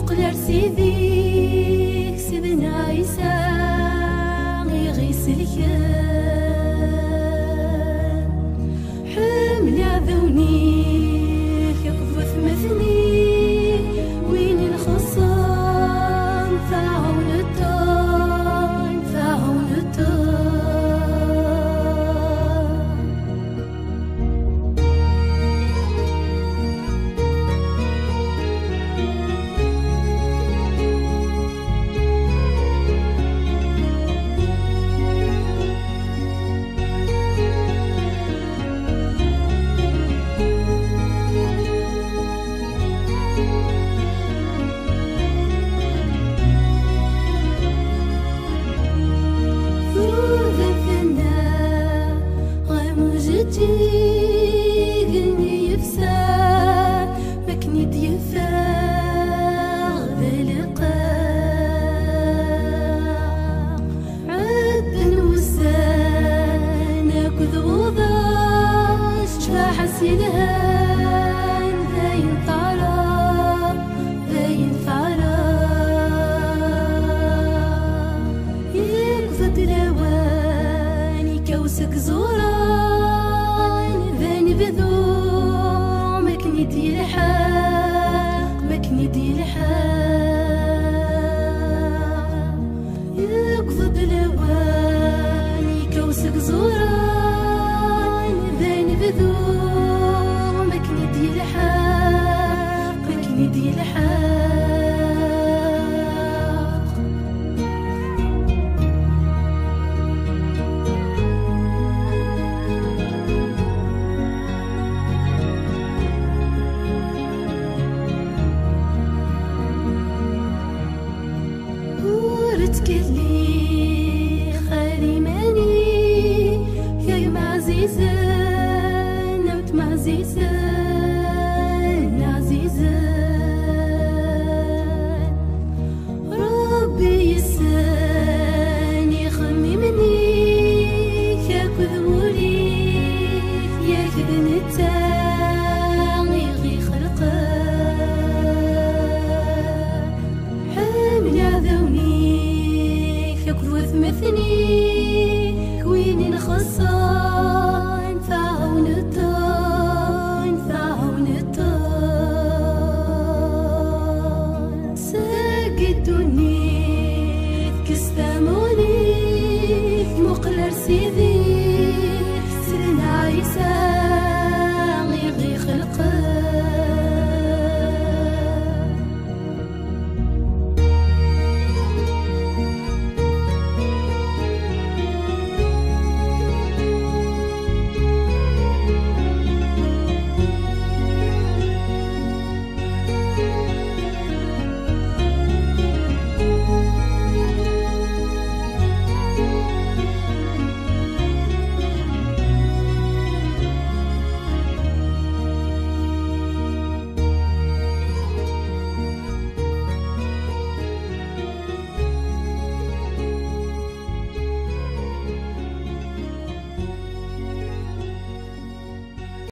مقلر سيديك سيدنا عيسى يغيسلك حمل عذونيك يقف مثني وين الخصام فعون الطاين فعون سيدهان ذاين طارا ذاين ثارا يقفت لواني كوسك زوران ذاني بذو مكني دي الحق مكني دي الحق يقفت لواني كوسك زوران ذاني بذو دي الحق ورتك اللي خالي ماني يا يوم عزيزة نمت معزيزة